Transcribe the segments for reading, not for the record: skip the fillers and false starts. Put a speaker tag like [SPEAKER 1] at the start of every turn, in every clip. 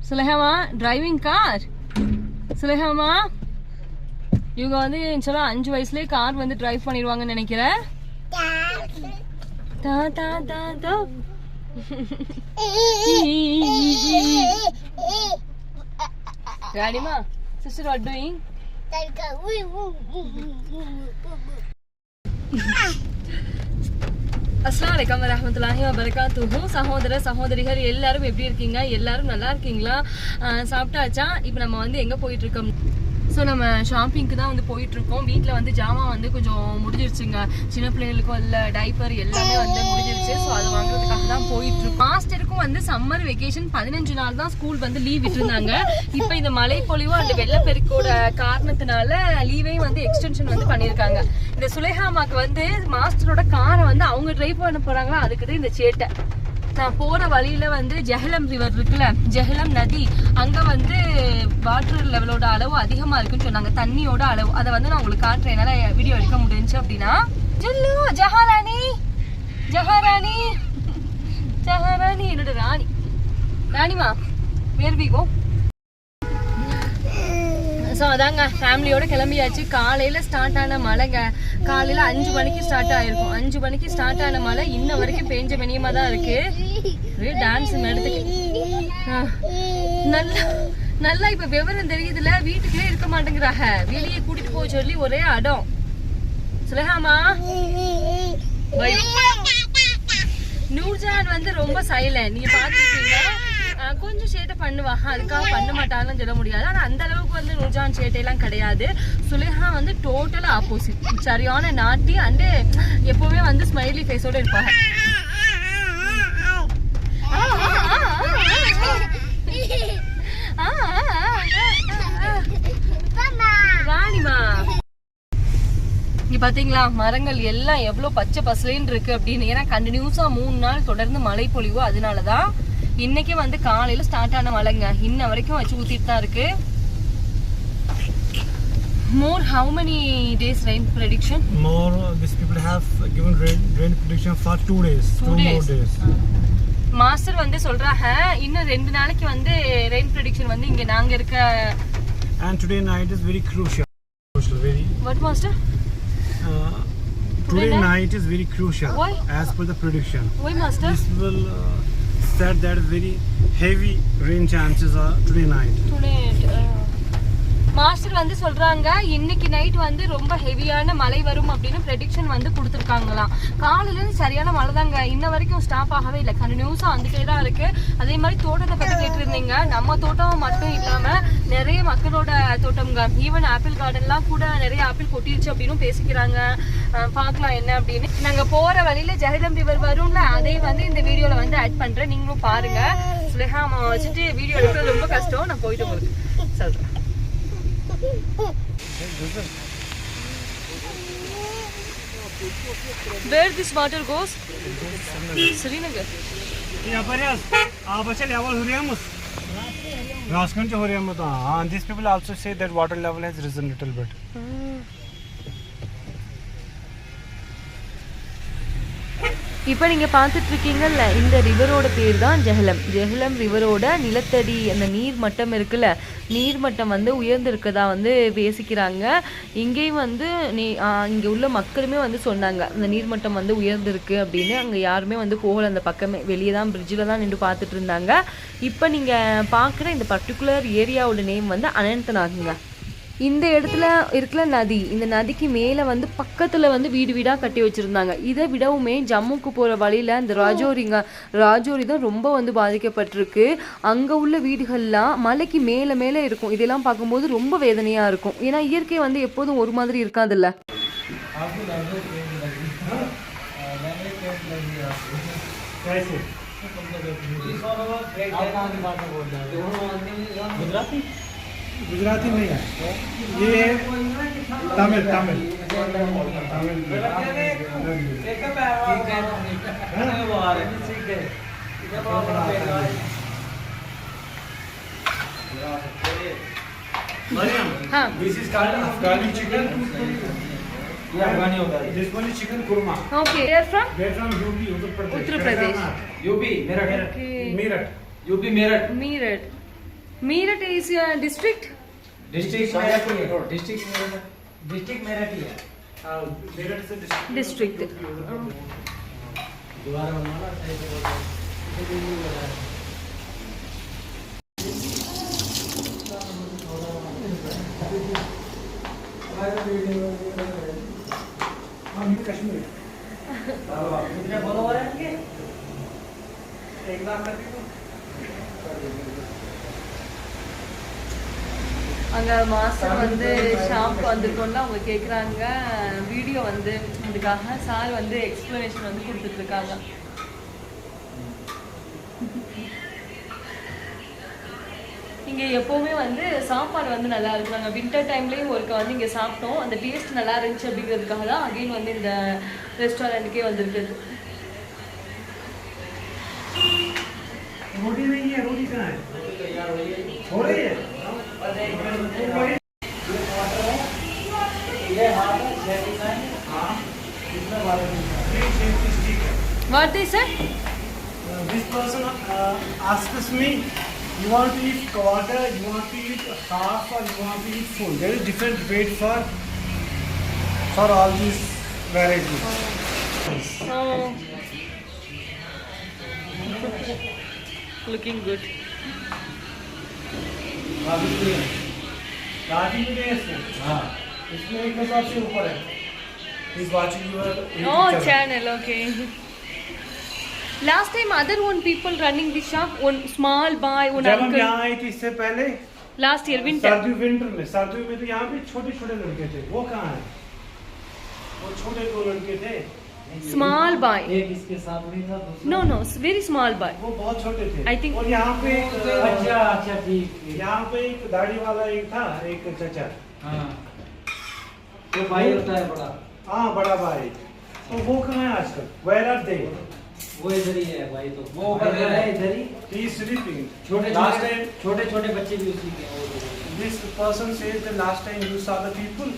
[SPEAKER 1] சுலேஹாமா driving car. சுலேஹாமா இவங்க வந்து சொல்ல 5 வயசுலயே கார் வந்து டிரைவ் பண்ணிடுவாங்கன்னு நினைக்கிறேன். Radima, sister, what doing? அஸ்ஸலாமு அலைக்கும் வரஹ்மத்துல்லாஹி வபரகாத்துஹு. சகோதர சகோதரிகள் எல்லாரும் எப்படி இருக்கீங்க? எல்லாரும் நல்லா இருக்கீங்களா? சாப்பிட்டாச்சா? இப்போ நம்ம வந்து எங்க போயிட்டு இருக்கோம்? ஸோ நம்ம ஷாப்பிங்க்கு தான் வந்து போயிட்டுருக்கோம். வீட்டில் வந்து ஜாமான் வந்து கொஞ்சம் முடிஞ்சிருச்சுங்க. சின்ன பிள்ளைங்களுக்கும் இல்லை டைப்பர் எல்லாமே வந்து முடிஞ்சிருச்சு. ஸோ அதை வாங்குறதுக்காக தான் போயிட்டுருக்கோம். மாஸ்டருக்கும் வந்து சம்மர் வெக்கேஷன் 15 நாள் தான் ஸ்கூல் வந்து லீவ் விட்டுருந்தாங்க. இப்போ இந்த மழை பொழிவும் அந்த வெள்ளப்பெருக்கோட காரணத்தினால லீவையும் வந்து எக்ஸ்டென்ஷன் வந்து பண்ணியிருக்காங்க. இந்த சுலேஹாமாக்கு வந்து மாஸ்டரோட காரை வந்து அவங்க ட்ரைவ் பண்ண போகிறாங்களா, அதுக்கு தான் இந்த சேட்டை. நான் போற வழியில வந்து ஜெஹலம் ரிவர் இருக்குல்ல, ஜெஹலம் நதி, அங்க வந்து வாட்டர் லெவலோட அளவு அதிகமா இருக்குன்னு சொன்னாங்க, தண்ணியோட அளவு. அதை வந்து நான் உங்களுக்கு காட்டுறேன், என்னால வீடியோ எடுக்க முடிஞ்சு அப்படின்னா. ஜல்லு ஜஹாராணி, ஜஹாராணி, ஜஹாராணி என்னோட ராணி. Ranima where we go. So அதாங்க ஃபேமிலியோட கிளம்பியாச்சு. காலையில் ஸ்டார்ட் ஆன மழைங்க. காலையில் 5 மணிக்கு ஸ்டார்ட் ஆகிருக்கும். 5 மணிக்கு ஸ்டார்ட் ஆன மழை இன்ன வரைக்கும் பெஞ்ச பெனியமாக தான் இருக்கு. டான்ஸ் நடத்துக்கு நல்லா நல்லா இப்போ விவரம் தெரியுதுல. வீட்டுக்குள்ளே இருக்க மாட்டேங்கிறாங்க, வெளியே கூட்டிட்டு போக சொல்லி ஒரே அடம். சுலேஹாமா நூர்ஜான் வந்து ரொம்ப சைலண்ட். நீங்க பாத்துருக்கீங்க, கொஞ்சம் சேட்டை பண்ணுவாங்க, அதுக்காக பண்ண மாட்டாங்கன்னு சொல்ல முடியாது. ஆனா அந்த அளவுக்கு வந்து நூர்ஜான் சேட்டையெல்லாம் கிடையாது. சுலேஹா வந்து டோட்டலா ஆப்போசிட், சரியான நாட்டி. அண்டு எப்பவுமே வந்து ஸ்மைலி ஃபேஸோட இருப்பாங்க. ராணிமா இங்க பாத்தீங்களா, மரங்கள் எல்லாம் எவ்வளவு பச்சை பசலேன்னு இருக்கு அப்படின்னு. ஏன்னா கண்டினியூஸா 3 நாள் தொடர்ந்து மழை பொழிவு. அதனாலதான் இன்னைக்கு வந்து காலையில ஸ்டார்ட் ஆன மழைங்க, இன்ன வரைக்கும் வச்சு ஊத்திட்டு தான் இருக்கு. More how many days rain prediction?
[SPEAKER 2] More these people have given rain prediction for 2 days. 2 more days.
[SPEAKER 1] Master வந்து சொல்றாங்க இன்னும் 2 நாளைக்கு வந்து rain prediction வந்து இங்க நாங்க இருக்க.
[SPEAKER 2] And today night is very crucial. Very.
[SPEAKER 1] What master?
[SPEAKER 2] Today night is very crucial.
[SPEAKER 1] Why?
[SPEAKER 2] As per the prediction.
[SPEAKER 1] Why master?
[SPEAKER 2] This will said that very heavy rain chances are today night.
[SPEAKER 1] Master வந்து சொல்றாங்க இன்னைக்கு night வந்து ரொம்ப ஹெவியான மழை வரும் அப்படின்னு prediction வந்து கொடுத்துருக்காங்களாம். காலையில சரியான மழை தாங்க, இன்ன வரைக்கும் ஸ்டாப் ஆகவே இல்லை, கண்டினியூஸா வந்துட்டே தான் இருக்கு. அதே மாதிரி தோட்டத்தை பத்தி கேட்டிருந்தீங்க. நம்ம தோட்டம் மட்டும் இல்லாம நிறைய மக்களோட தோட்டம்ங்க, ஈவன் ஆப்பிள் கார்டன்லாம் கூட நிறைய ஆப்பிள் கொட்டிருச்சு அப்படின்னு பேசிக்கிறாங்க. பார்க்கலாம் என்ன அப்படின்னு. நாங்க போற வழியில ஜெஹலம் ரிவர் வரும்ல, அதே வந்து இந்த வீடியோல வந்து ஆட் பண்றேன், நீங்களும் பாருங்க. சுலேஹாமா வச்சுட்டு வீடியோ எடுக்கிறது ரொம்ப கஷ்டம், நான் போயிட்டு உங்களுக்கு சொல்றேன். Where this water goes? Srinagar.
[SPEAKER 2] Yeah, but yes, बच्चे level हो रही है मुझ राजगंज हो रही है मुझ. हाँ, these people also say that water level has risen little bit.
[SPEAKER 1] இப்போ நீங்க பார்த்துட்டு இருக்கீங்கல்ல, இந்த ரிவரோட பேர் தான் ஜெஹலம். ஜெஹலம் ரிவரோட நிலத்தடி அந்த நீர் மட்டம் இருக்குல்ல, நீர் மட்டம் வந்து உயர்ந்திருக்கதா வந்து பேசிக்கிறாங்க. இங்கேயும் வந்து இங்கே உள்ள மக்களுமே வந்து சொன்னாங்க அந்த நீர்மட்டம் வந்து உயர்ந்திருக்கு அப்படின்னு. அங்கே யாருமே வந்து போகல, அந்த பக்கமே வெளியே தான் பிரிட்ஜில் தான் நின்று பார்த்துட்டு இருந்தாங்க. இப்போ நீங்கள் பார்க்குற இந்த பர்டிகுலர் ஏரியாவோட நேம் வந்து அனந்தநாகுங்க. இந்த இடத்துல இருக்கிற நதி, இந்த நதிக்கு மேலே வந்து பக்கத்தில் வந்து வீடு வீடாக கட்டி வச்சுருந்தாங்க. இதை விடவுமே ஜம்முக்கு போகிற வழியில் இந்த ராஜோரி தான் ரொம்ப வந்து பாதிக்கப்பட்டிருக்கு. அங்கே உள்ள வீடுகள்லாம் மலைக்கு மேலே மேலே இருக்கும். இதெல்லாம் பார்க்கும்போது ரொம்ப வேதனையாக இருக்கும். ஏன்னா இயற்கை வந்து எப்போதும் ஒரு மாதிரி இருக்காதுல்ல.
[SPEAKER 2] गुजराती नहीं है, ये तमिल तमिल
[SPEAKER 1] हाँ,
[SPEAKER 2] this is called Afghani chicken. ये अफगानी होता है. This one is chicken kurma.
[SPEAKER 1] Okay. Where from?
[SPEAKER 2] Where from? UP, Uttar Pradesh.
[SPEAKER 1] UP,
[SPEAKER 2] UP, Meerut.
[SPEAKER 1] Okay.
[SPEAKER 2] Meerut.
[SPEAKER 3] UP Meerut.
[SPEAKER 1] Meerut. Meerut is a district?
[SPEAKER 3] District Meerut ही है. District Meerut ही है.
[SPEAKER 2] Meerut is a district.
[SPEAKER 1] District.
[SPEAKER 3] दोबारा बनवाना चाहिए.
[SPEAKER 2] कश्मीर
[SPEAKER 1] அங்கே master வந்து shop வந்திருக்கோம்ல அவங்க கேட்குறாங்க video வந்து அதுக்காக சார் வந்து எக்ஸ்ப்ளனேஷன் வந்து கொடுத்துட்ருக்காங்க. இங்கே எப்போவுமே வந்து சாப்பாடு வந்து நல்லா இருக்கும். நாங்கள் வின்டர் டைம்லேயும் ஒருக்க வந்து இங்கே சாப்பிட்டோம். அந்த டேஸ்ட் நல்லா இருந்துச்சு அப்படிங்கிறதுக்காக தான் அகைன் வந்து இந்த ரெஸ்டாரண்ட்டுக்கே வந்துருக்குது.
[SPEAKER 2] रोटी नहीं है, रोटी कहाँ है? हो रही है?
[SPEAKER 1] What is it?
[SPEAKER 2] This person asks me, you want to eat quarter, you want to eat half, or you want to eat full. There is different weight for all these varieties.
[SPEAKER 1] Oh. Looking good.
[SPEAKER 2] Starting में इसमें, हाँ, इसमें एक हिसाब से ऊपर है. He's watching your
[SPEAKER 1] Oh, channel, okay. Last time other one people running the shop, one small boy, one
[SPEAKER 2] जब हम
[SPEAKER 1] uncle.
[SPEAKER 2] यहाँ आए थे इससे पहले
[SPEAKER 1] Last year winter.
[SPEAKER 2] विंटर में तो यहाँ पे छोटे छोटे लड़के थे. वो कहाँ है? वो छोटे दो लड़के थे.
[SPEAKER 1] Small boy.
[SPEAKER 3] एक इसके साथ में था.
[SPEAKER 1] No, very small boy.
[SPEAKER 2] वो बहुत छोटे थे.
[SPEAKER 1] I think-
[SPEAKER 2] और यहाँ पे
[SPEAKER 3] अच्छा ठीक.
[SPEAKER 2] यहाँ पे एक दाढ़ी वाला एक था, एक चचा.
[SPEAKER 3] हाँ. वो भाई होता है बड़ा.
[SPEAKER 2] हाँ, बड़ा भाई. तो वो कहाँ है आजकल? Where are they?
[SPEAKER 3] वो इधर ही है भाई. तो वो ऊपर है इधर ही.
[SPEAKER 2] He is sleeping.
[SPEAKER 3] छोटे छोटे बच्चे भी उसी के हैं.
[SPEAKER 2] This person says the last time you saw the people,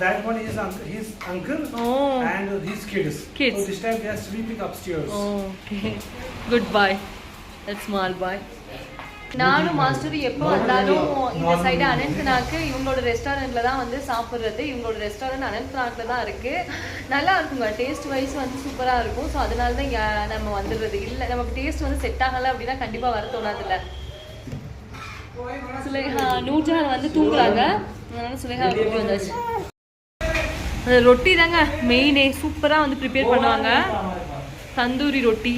[SPEAKER 2] that one is his uncle
[SPEAKER 1] Oh.
[SPEAKER 2] and his kids.
[SPEAKER 1] Kids.
[SPEAKER 2] So this time they are sleeping upstairs.
[SPEAKER 1] Oh, okay. Good boy. That small boy. நானும் master எப்போ வந்தாலும் இந்த side அனந்த்நாக்கு இவங்களோட ரெஸ்டாரண்ட்ல தான் வந்து சாப்பிட்றது. இவங்களோட ரெஸ்டாரண்ட் அனந்த்நாக்ல தான் இருக்கு. நல்லா இருக்குங்க. டேஸ்ட் வைஸ் வந்து சூப்பரா இருக்கும். ஸோ அதனால தான் நம்ம வந்துடுறது. இல்லை நமக்கு டேஸ்ட் வந்து செட் ஆகலை அப்படின்னா கண்டிப்பா வர தோணாதுல்ல. சுலேஹா நூர்ஜஹான் வந்து தூங்குறாங்க. அதனால சுலேஹா கூட்டி வந்தாச்சு. ரொட்டி தாங்க மெயினே. சூப்பரா வந்து ப்ரிப்பேர் பண்ணுவாங்க. தந்தூரி ரொட்டி.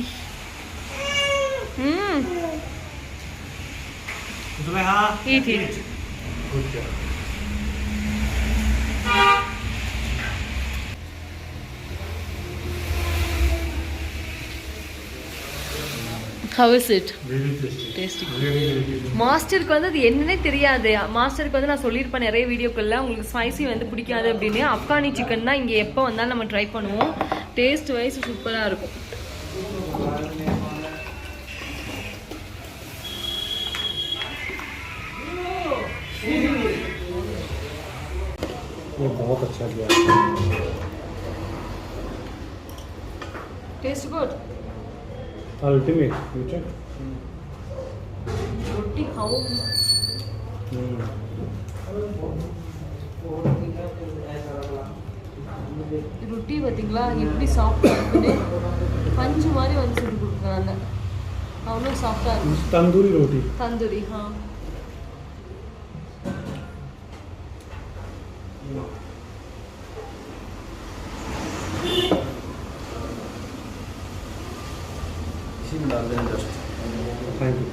[SPEAKER 1] Eat.
[SPEAKER 2] Good job.
[SPEAKER 1] How is it?
[SPEAKER 2] Very tasty.
[SPEAKER 1] Tasty.
[SPEAKER 2] Very tasty.
[SPEAKER 1] மாஸ்டருக்கு வந்து அது என்னன்னே தெரியாது. மாஸ்டருக்கு வந்து நான் சொல்லியிருப்பேன் நிறைய வீடியோக்கள்ல, உங்களுக்கு ஸ்பைசி வந்து பிடிக்காது அப்படின்னு. அப்கானி சிக்கன் தான் இங்கே எப்போ வந்தாலும் நம்ம ட்ரை பண்ணுவோம். டேஸ்ட் வைஸ் சூப்பராக இருக்கும்.
[SPEAKER 2] ये बहुत अच्छा गया.
[SPEAKER 1] Taste good.
[SPEAKER 2] Ultimate. You check.
[SPEAKER 1] ரொட்டி how ரொட்டி பார்த்தீங்களா எப்படி சாஃப்டாக இருக்குது. பஞ்சு மாதிரி வந்து சுட்டு கொடுக்குறாங்க. அவ்வளோ சாஃப்டாக இருக்கும்.
[SPEAKER 2] तंदूरी रोटी.
[SPEAKER 1] Tandoori
[SPEAKER 2] Thank you.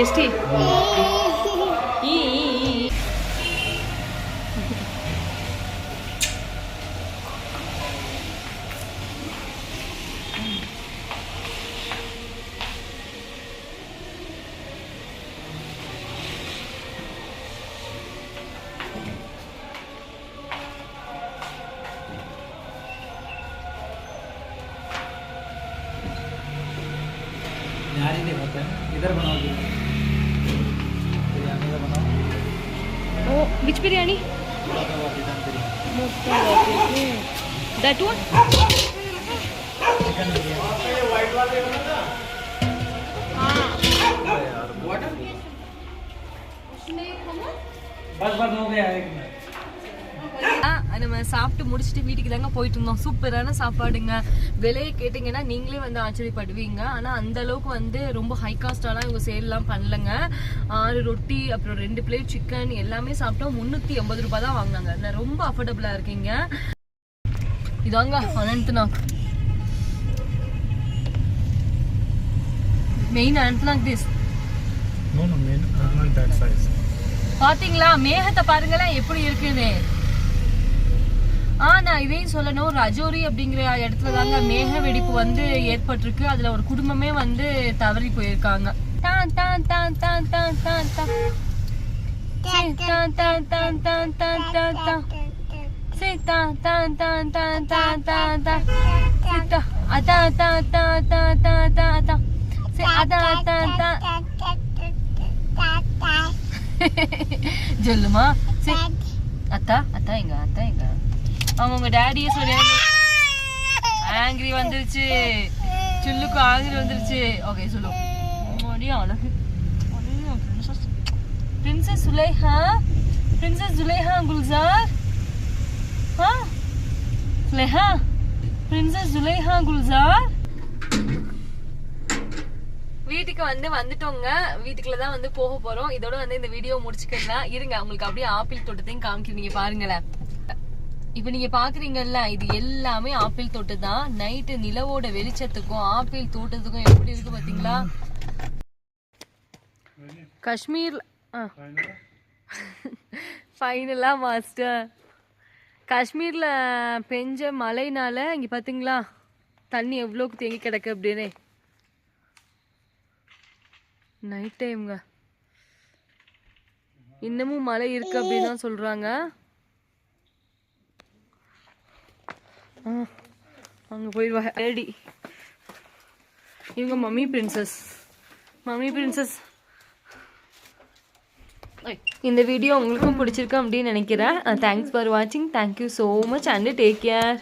[SPEAKER 1] tasty?
[SPEAKER 3] नहीं होता है इधर बनाओ बिरयानी का बनाओ
[SPEAKER 1] Oh, which biryani? That one?
[SPEAKER 3] Chicken biryani white वाले बना यार वाटर बस हो गया एक मिनट
[SPEAKER 1] நம்ம சாப்பிட்டு முடிச்சுட்டு வீட்டுக்கு தாங்க போயிட்டு இருந்தோம். சூப்பரான சாப்பாடுங்க. விலையை கேட்டிங்கன்னா நீங்களே வந்து ஆச்சரியப்படுவீங்க. ஆனால் அந்த அளவுக்கு வந்து ரொம்ப ஹை காஸ்டாலாம் இவங்க சேல்லாம் பண்ணலங்க. 6 ரொட்டி அப்புறம் 2 பிளேட் சிக்கன் எல்லாமே சாப்பிட்டோம். 380 ரூபாய் தான் வாங்கினாங்க. நான் ரொம்ப அஃபோர்டபுளாக இருக்கீங்க. இதாங்க Anantnag main Anantnag this.
[SPEAKER 2] No, man, not that size.
[SPEAKER 1] பாத்தீங்களா மேகத்தை பாருங்களேன் எப்படி இருக்குன்னு. நான் இதையும் சொல்லணும், ரஜோரி அப்படிங்கிற இடத்துல தாங்க மேக வெடிப்பு வந்து ஏற்பட்டிருக்கு. அதுல ஒரு குடும்பமே வந்து தவறி போயிருக்காங்க. தான் தான் தான் தான் தான் தான் தான் தான் தான் தான் தான் தான் தான் தான் சீதா தான் தான் தான் தான் தான் தான் சீதா அதா தான் தான் தான் தான் தான் தான் சீ அதா தான் தான் சொல்லுமா சீ அத்தா அத்தா எங்க அத்தா எங்க அவங்க உங்க டாடியே சொல்லி ஆங்கிரி வந்துருச்சு. சுல்லுக்கு ஆங்கிரி வந்துருச்சு. ஓகே சொல்லு. அழகு princess Zulaikha, princess Zulaikha Gulzar, Zulaikha, princess Zulaikha Gulzar. வீட்டுக்கு வந்துட்டோங்க. வீட்டுக்குள்ள தான் வந்து போக போறோம். இதோட வந்து இந்த வீடியோ முடிச்சுக்கலாம். இருங்க உங்களுக்கு அப்படியே ஆப்பிள் தோட்டத்தையும் காமிக்கிறீங்க பாருங்களேன். இப்ப நீங்க பாக்குறீங்கல்ல இது எல்லாமே ஆப்பிள் தோட்டு தான். நைட்டு நிலவோட வெளிச்சத்துக்கும் ஆப்பிள் தோட்டத்துக்கும் எப்படி இருக்கு பாத்தீங்களா. காஷ்மீர்ல ஃபைனலா மாஸ்டர் காஷ்மீர்ல பெஞ்ச மழைனால இங்க பாத்தீங்களா தண்ணி எவ்வளவுக்கு தேங்கி கிடக்கு அப்படின்னு. நைட் டைம்ங்க இன்னமும் மழை இருக்கு அப்படின்னு தான் சொல்றாங்க. அங்க போயிடுவா ரெடி. இவங்க மம்மி பிரின்சஸ். இந்த வீடியோ உங்களுக்கும் பிடிச்சிருக்கு அப்படின்னு நினைக்கிறேன். தேங்க்ஸ் ஃபார் வாட்சிங். Thank you so much and take care.